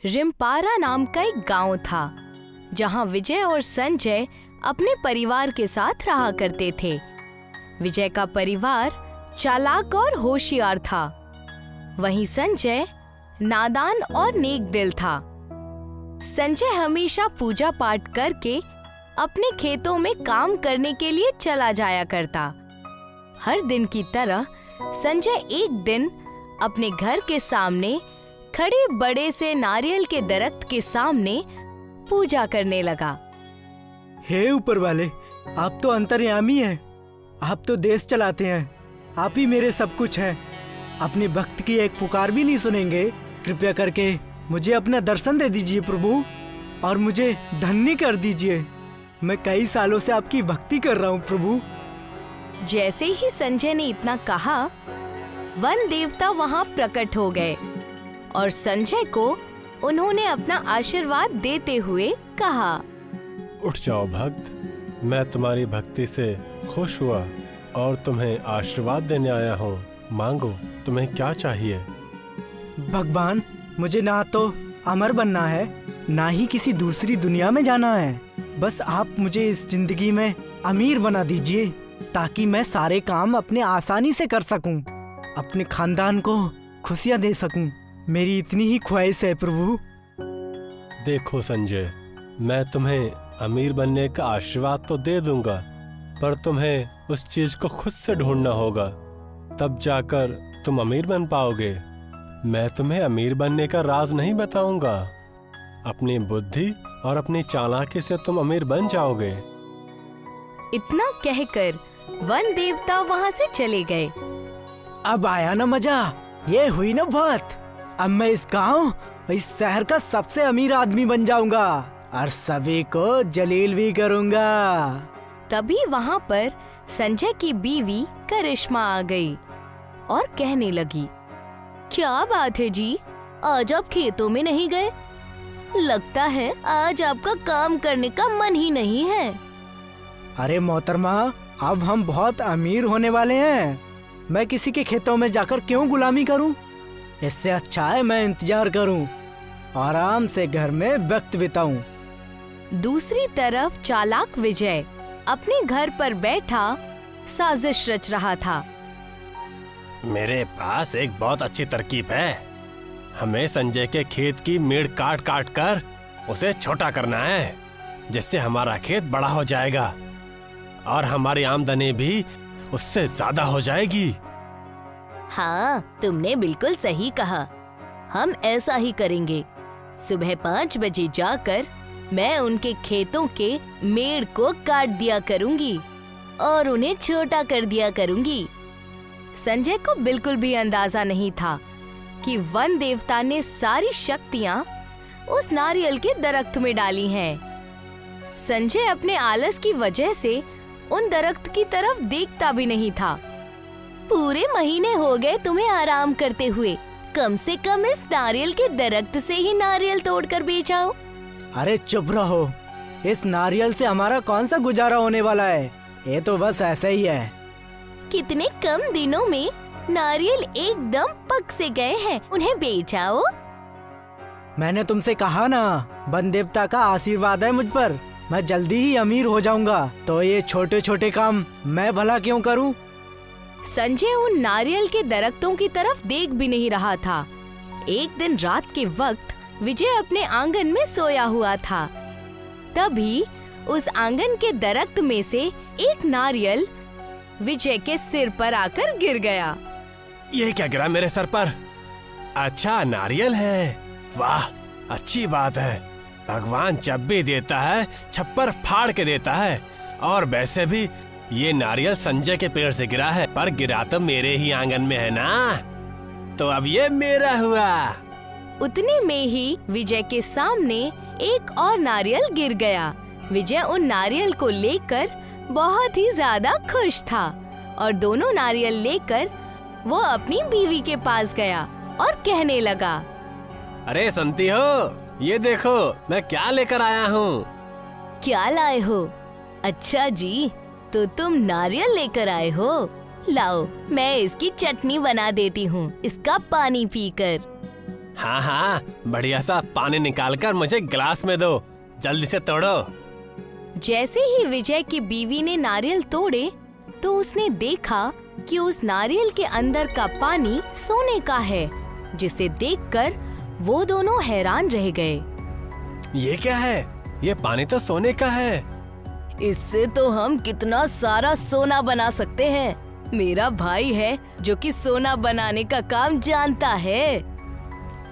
रिम्पारा नाम का एक गांव था जहां विजय और संजय अपने परिवार के साथ रहा करते थे। विजय का परिवार चालाक और होशियार था, वहीं संजय नादान और नेक दिल था। संजय हमेशा पूजा पाठ करके अपने खेतों में काम करने के लिए चला जाया करता। हर दिन की तरह संजय एक दिन अपने घर के सामने खड़े बड़े से नारियल के दरख्त के सामने पूजा करने लगा। हे ऊपर वाले, आप तो अंतर्यामी हैं, आप तो देश चलाते हैं, आप ही मेरे सब कुछ हैं। अपने भक्त की एक पुकार भी नहीं सुनेंगे? कृपया करके मुझे अपना दर्शन दे दीजिए प्रभु, और मुझे धन्य कर दीजिए। मैं कई सालों से आपकी भक्ति कर रहा हूँ प्रभु। जैसे ही संजय ने इतना कहा, वन देवता वहां प्रकट हो गए और संजय को उन्होंने अपना आशीर्वाद देते हुए कहा, उठ जाओ भक्त, मैं तुम्हारी भक्ति से खुश हुआ और तुम्हें आशीर्वाद देने आया हूँ। मांगो, तुम्हें क्या चाहिए? भगवान, मुझे ना तो अमर बनना है, ना ही किसी दूसरी दुनिया में जाना है। बस आप मुझे इस जिंदगी में अमीर बना दीजिए, ताकि मैं सारे काम अपने आसानी से कर सकूं, अपने खानदान को खुशियां दे सकूं। मेरी इतनी ही ख्वाहिश है प्रभु। देखो संजय, मैं तुम्हें अमीर बनने का आशीर्वाद तो दे दूंगा, पर तुम्हें उस चीज को खुद से ढूंढना होगा, तब जाकर तुम अमीर बन पाओगे। मैं तुम्हें अमीर बनने का राज नहीं बताऊंगा। अपनी बुद्धि और अपनी चालाकी से तुम अमीर बन जाओगे। इतना कहकर वन देवता वहां से चले गए। अब आया ना मजा, ये हुई ना बात। अब मैं इस गांव, इस शहर का सबसे अमीर आदमी बन जाऊंगा और सभी को जलील भी करूंगा। तभी वहां पर संजय की बीवी करिश्मा आ गई और कहने लगी, क्या बात है जी, आज आप खेतों में नहीं गए? लगता है आज आपका काम करने का मन ही नहीं है। अरे मोहतरमा, अब हम बहुत अमीर होने वाले हैं, मैं किसी के खेतों में जाकर क्यों गुलामी करूं? इससे अच्छा है मैं इंतजार करूं, आराम से घर में वक्त बिताऊं। दूसरी तरफ चालाक विजय अपने घर पर बैठा साजिश रच रहा था। मेरे पास एक बहुत अच्छी तरकीब है। हमें संजय के खेत की मेड़ काट काट कर उसे छोटा करना है, जिससे हमारा खेत बड़ा हो जाएगा और हमारी आमदनी भी उससे ज्यादा हो जाएगी। हाँ, तुमने बिल्कुल सही कहा, हम ऐसा ही करेंगे। सुबह 5 बजे जाकर मैं उनके खेतों के मेड़ को काट दिया करूंगी और उन्हें छोटा कर दिया करूंगी। संजय को बिल्कुल भी अंदाजा नहीं था कि वन देवता ने सारी शक्तियां उस नारियल के दरख्त में डाली हैं। संजय अपने आलस की वजह से उन दरख्त की तरफ देखता भी नहीं था। पूरे महीने हो गए तुम्हें आराम करते हुए, कम से कम इस नारियल के दरख्त से ही नारियल तोड़कर बेचाओ। अरे चुप रहो, इस नारियल से हमारा कौन सा गुजारा होने वाला है? ये तो बस ऐसा ही है। कितने कम दिनों में नारियल एकदम पक से गए हैं, उन्हें बेचाओ। मैंने तुमसे कहा ना, वन देवता का आशीर्वाद है मुझ पर, मैं जल्दी ही अमीर हो जाऊंगा, तो ये छोटे छोटे काम मैं भला क्यों करूं? संजय उन नारियल के दरख्तों की तरफ देख भी नहीं रहा था। एक दिन रात के वक्त विजय अपने आंगन में सोया हुआ था। तभी उस आंगन के दरख्त में से एक नारियल विजय के सिर पर आकर गिर गया। ये क्या गिरा मेरे सर पर? अच्छा नारियल है, वाह अच्छी बात है। भगवान जब भी देता है छप्पर फाड़ के देता है, और वैसे भी ये नारियल संजय के पेड़ से गिरा है, पर गिरा तो मेरे ही आंगन में है ना, तो अब ये मेरा हुआ। उतने में ही विजय के सामने एक और नारियल गिर गया। विजय उन नारियल को लेकर बहुत ही ज्यादा खुश था और दोनों नारियल लेकर वो अपनी बीवी के पास गया और कहने लगा, अरे सुनती हो, ये देखो मैं क्या लेकर आया हूँ। क्या लाए हो? अच्छा जी, तो तुम नारियल लेकर आए हो, लाओ मैं इसकी चटनी बना देती हूँ, इसका पानी पीकर। हाँ हाँ, बढ़िया सा पानी निकालकर मुझे गिलास में दो, जल्दी से तोड़ो। जैसे ही विजय की बीवी ने नारियल तोड़े तो उसने देखा कि उस नारियल के अंदर का पानी सोने का है, जिसे देखकर वो दोनों हैरान रह गए। ये क्या है? ये पानी तो सोने का है। इससे तो हम कितना सारा सोना बना सकते हैं। मेरा भाई है जो कि सोना बनाने का काम जानता है।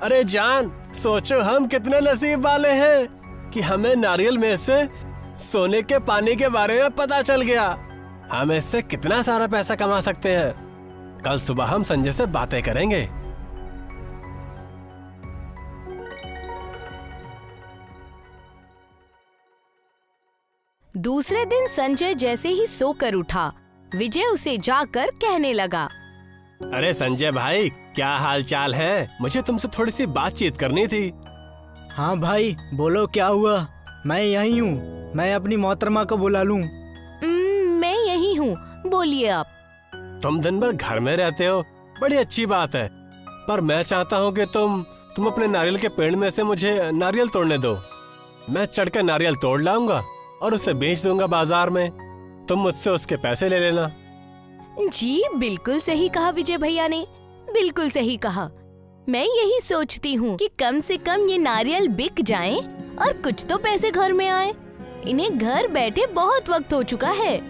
अरे जान, सोचो हम कितने नसीब वाले हैं कि हमें नारियल में से सोने के पानी के बारे में पता चल गया। हम इससे कितना सारा पैसा कमा सकते हैं। कल सुबह हम संजय से बातें करेंगे। दूसरे दिन संजय जैसे ही सोकर उठा, विजय उसे जाकर कहने लगा। अरे संजय भाई, क्या हाल चाल है? मुझे तुमसे थोड़ी सी बातचीत करनी थी। हाँ भाई, बोलो क्या हुआ? मैं यही हूँ, मैं अपनी मोहतरमा को बुला लूँ? मैं यही हूँ, बोलिए आप। तुम दिन भर घर में रहते हो, बड़ी अच्छी बात है, पर मैं चाहता हूँ कि तुम अपने नारियल के पेड़ में से मुझे नारियल तोड़ने दो। मैं चढ़कर नारियल तोड़ लाऊंगा और उसे बेच दूंगा बाजार में। तुम मुझसे उसके पैसे ले लेना। जी बिल्कुल सही कहा विजय भैया ने, बिल्कुल सही कहा। मैं यही सोचती हूँ कि कम से कम ये नारियल बिक जाएं और कुछ तो पैसे घर में आए। इन्हें घर बैठे बहुत वक्त हो चुका है।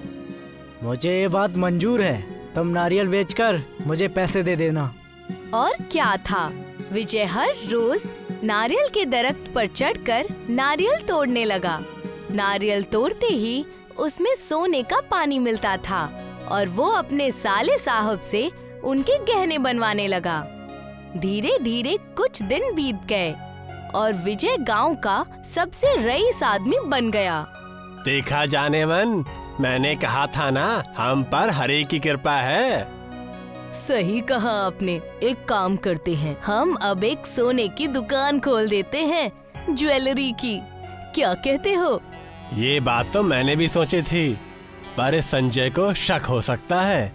मुझे ये बात मंजूर है, तुम नारियल बेचकर मुझे पैसे दे देना। और क्या था, विजय हर रोज नारियल के दरख्त पर चढ़कर नारियल तोड़ने लगा। नारियल तोड़ते ही उसमें सोने का पानी मिलता था और वो अपने साले साहब से उनके गहने बनवाने लगा। धीरे धीरे कुछ दिन बीत गए और विजय गांव का सबसे रईस आदमी बन गया। देखा जाने मन, मैंने कहा था ना, हम पर हरि की कृपा है। सही कहा आपने। एक काम करते हैं, हम अब एक सोने की दुकान खोल देते हैं, ज्वेलरी की। क्या कहते हो? ये बात तो मैंने भी सोची थी, पर इस संजय को शक हो सकता है।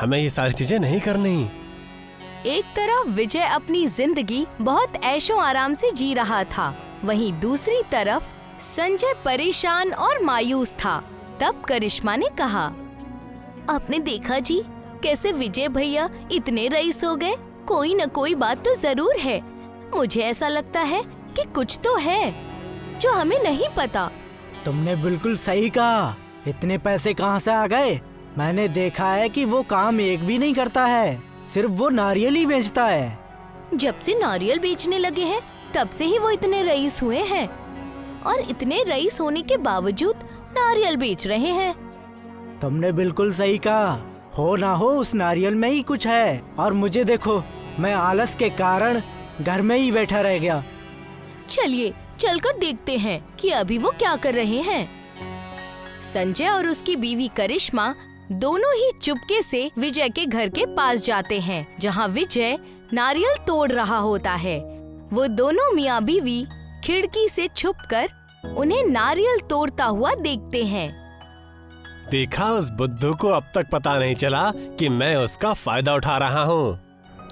हमें ये सारी चीजें नहीं करनी। एक तरफ विजय अपनी जिंदगी बहुत ऐशो आराम से जी रहा था, वहीं दूसरी तरफ संजय परेशान और मायूस था। तब करिश्मा ने कहा, आपने देखा जी, कैसे विजय भैया इतने रईस हो गए? कोई न कोई बात तो जरूर है। मुझे ऐसा लगता है कि कुछ तो है जो हमें नहीं पता। तुमने बिल्कुल सही कहा। इतने पैसे कहाँ से आ गए? मैंने देखा है कि वो काम एक भी नहीं करता है, सिर्फ वो नारियल ही बेचता है। जब से नारियल बेचने लगे हैं तब से ही वो इतने रईस हुए हैं, और इतने रईस होने के बावजूद नारियल बेच रहे हैं। तुमने बिल्कुल सही कहा। हो ना हो उस नारियल में ही कुछ है, और मुझे देखो, मैं आलस के कारण घर में ही बैठा रह गया। चलिए चलकर देखते हैं कि अभी वो क्या कर रहे हैं। संजय और उसकी बीवी करिश्मा दोनों ही चुपके से विजय के घर के पास जाते हैं, जहां विजय नारियल तोड़ रहा होता है। वो दोनों मियाँ बीवी खिड़की से छुपकर उन्हें नारियल तोड़ता हुआ देखते हैं। देखा, उस बुद्धू को अब तक पता नहीं चला कि मैं उसका फायदा उठा रहा हूँ।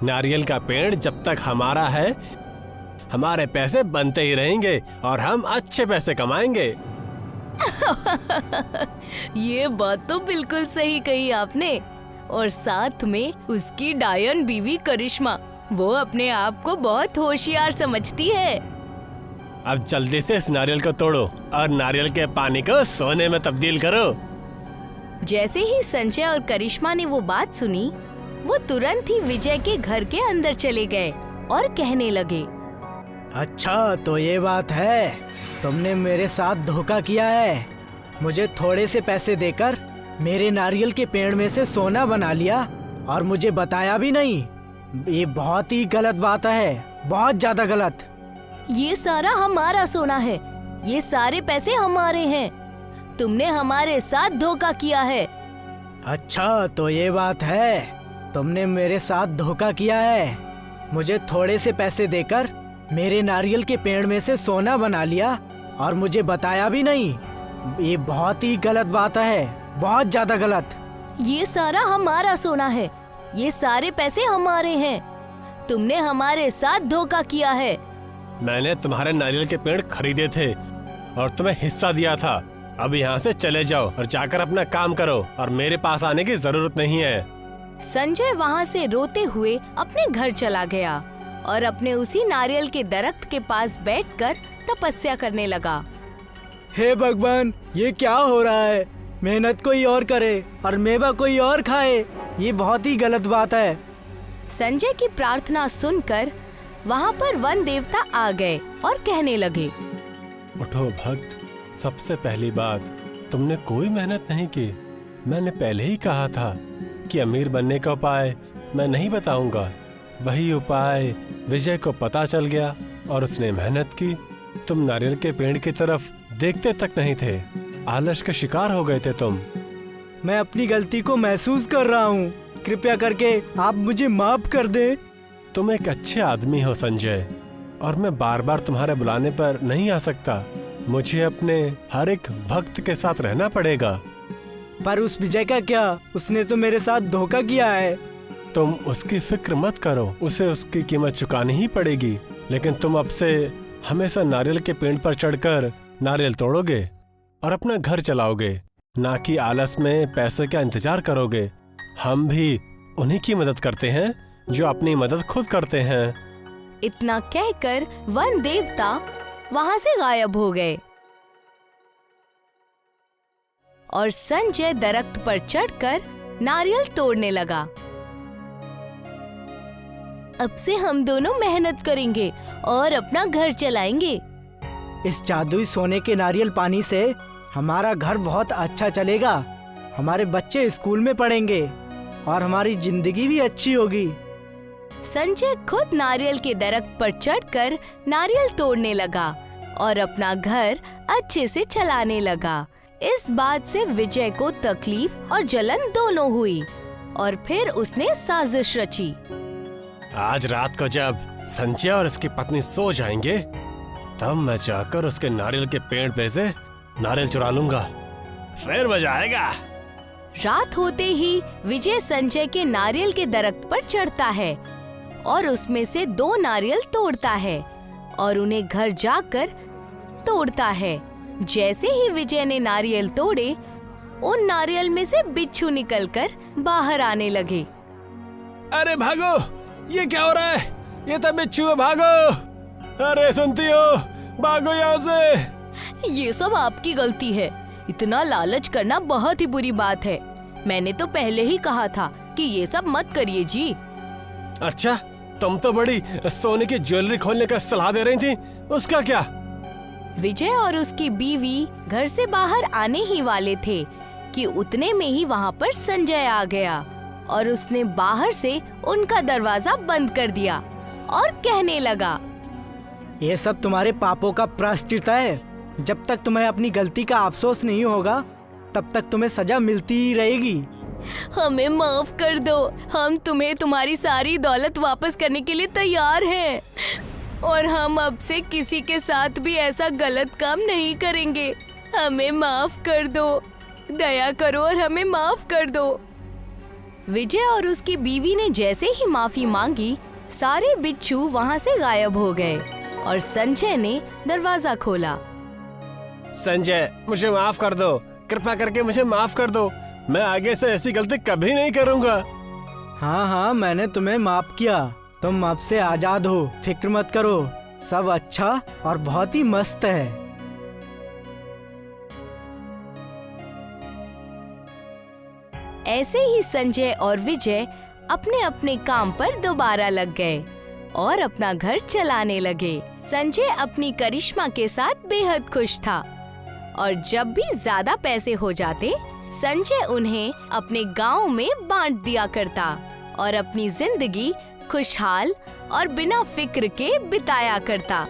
नारियल का पेड़ जब तक हमारा है, हमारे पैसे बनते ही रहेंगे और हम अच्छे पैसे कमाएंगे। ये बात तो बिल्कुल सही कही आपने। और साथ में उसकी डायन बीवी करिश्मा, वो अपने आप को बहुत होशियार समझती है। अब जल्दी से इस नारियल को तोड़ो और नारियल के पानी को सोने में तब्दील करो। जैसे ही संजय और करिश्मा ने वो बात सुनी, वो तुरंत ही विजय के घर के अंदर चले गए और कहने लगे, अच्छा तो ये बात है, तुमने मेरे साथ धोखा किया है। मुझे थोड़े से पैसे देकर मेरे नारियल के पेड़ में से सोना बना लिया और मुझे बताया भी नहीं। ये बहुत ही गलत बात है, बहुत ज्यादा गलत। ये सारा हमारा सोना है, ये सारे पैसे हमारे हैं। तुमने हमारे साथ धोखा किया है। अच्छा तो ये बात है, तुमने मेरे साथ धोखा किया है। मुझे थोड़े से पैसे देकर मेरे नारियल के पेड़ में से सोना बना लिया और मुझे बताया भी नहीं। ये बहुत ही गलत बात है, बहुत ज्यादा गलत। ये सारा हमारा सोना है, ये सारे पैसे हमारे हैं। तुमने हमारे साथ धोखा किया है। मैंने तुम्हारे नारियल के पेड़ खरीदे थे और तुम्हें हिस्सा दिया था। अब यहाँ से चले जाओ और जाकर अपना काम करो और मेरे पास आने की जरूरत नहीं है। संजय वहाँ से रोते हुए अपने घर चला गया और अपने उसी नारियल के दरख्त के पास बैठकर तपस्या करने लगा। हे भगवान, ये क्या हो रहा है? मेहनत कोई और करे और मेवा कोई और खाए, ये बहुत ही गलत बात है। संजय की प्रार्थना सुनकर वहाँ पर वन देवता आ गए और कहने लगे, उठो भक्त, सबसे पहली बात, तुमने कोई मेहनत नहीं की। मैंने पहले ही कहा था कि अमीर बनने का उपाय मैं नहीं बताऊंगा। वही उपाय विजय को पता चल गया और उसने मेहनत की। तुम नारियल के पेड़ की तरफ देखते तक नहीं थे, आलस के शिकार हो गए थे तुम। मैं अपनी गलती को महसूस कर रहा हूँ, कृपया करके आप मुझे माफ कर दें। तुम एक अच्छे आदमी हो संजय, और मैं बार बार तुम्हारे बुलाने पर नहीं आ सकता। मुझे अपने हर एक भक्त के साथ रहना पड़ेगा। पर उस विजय का क्या? उसने तो मेरे साथ धोखा किया है। तुम उसकी फिक्र मत करो, उसे उसकी कीमत चुकानी ही पड़ेगी। लेकिन तुम अब से हमेशा नारियल के पेड़ पर चढ़कर नारियल तोड़ोगे और अपना घर चलाओगे, ना कि आलस में पैसे का इंतजार करोगे। हम भी उन्हीं की मदद करते हैं जो अपनी मदद खुद करते हैं। इतना कहकर वन देवता वहाँ से गायब हो गए और संजय दरख्त पर चढ़कर नारियल तोड़ने लगा। अब से हम दोनों मेहनत करेंगे और अपना घर चलाएंगे। इस जादुई सोने के नारियल पानी से हमारा घर बहुत अच्छा चलेगा, हमारे बच्चे स्कूल में पढ़ेंगे और हमारी जिंदगी भी अच्छी होगी। संजय खुद नारियल के दरख्त पर चढ़कर नारियल तोड़ने लगा और अपना घर अच्छे से चलाने लगा। इस बात से विजय को तकलीफ और जलन दोनों हुई और फिर उसने साजिश रची। आज रात को जब संजय और उसकी पत्नी सो जाएंगे, तब मैं जाकर उसके नारियल के पेड़ पे से नारियल चुरा लूंगा, फिर मजा आएगा। रात होते ही विजय संजय के नारियल के दरख्त पर चढ़ता है और उसमें से 2 नारियल तोड़ता है और उन्हें घर जाकर तोड़ता है। जैसे ही विजय ने नारियल तोड़े, उन नारियल में से बिच्छू निकलकर बाहर आने लगे। अरे भागो, ये क्या हो रहा है? ये तो बिच्छू है, भागो। अरे सुनती हो, भागो यहाँ से। ये सब आपकी गलती है। इतना लालच करना बहुत ही बुरी बात है। मैंने तो पहले ही कहा था कि ये सब मत करिए जी। अच्छा, तुम तो बड़ी सोने की ज्वेलरी खोलने का सलाह दे रही थी, उसका क्या? विजय और उसकी बीवी घर से बाहर आने ही वाले थे कि उतने में ही वहाँ पर संजय आ गया और उसने बाहर से उनका दरवाजा बंद कर दिया और कहने लगा, ये सब तुम्हारे पापों का प्रायश्चित है। जब तक तुम्हें अपनी गलती का अफसोस नहीं होगा, तब तक तुम्हें सजा मिलती ही रहेगी। हमें माफ कर दो, हम तुम्हें तुम्हारी सारी दौलत वापस करने के लिए तैयार हैं और हम अब से किसी के साथ भी ऐसा गलत काम नहीं करेंगे। हमें माफ कर दो, दया करो और हमें माफ कर दो। विजय और उसकी बीवी ने जैसे ही माफी मांगी, सारे बिच्छू वहाँ से गायब हो गए और संजय ने दरवाजा खोला। संजय, मुझे माफ कर दो, कृपया करके मुझे माफ कर दो। मैं आगे से ऐसी गलती कभी नहीं करूँगा। हाँ हाँ, मैंने तुम्हें माफ किया। तुम अब से आजाद हो, फिक्र मत करो, सब अच्छा और बहुत ही मस्त है। ऐसे ही संजय और विजय अपने अपने काम पर दोबारा लग गए और अपना घर चलाने लगे। संजय अपनी करिश्मा के साथ बेहद खुश था और जब भी ज्यादा पैसे हो जाते, संजय उन्हें अपने गांव में बांट दिया करता और अपनी जिंदगी खुशहाल और बिना फिक्र के बिताया करता।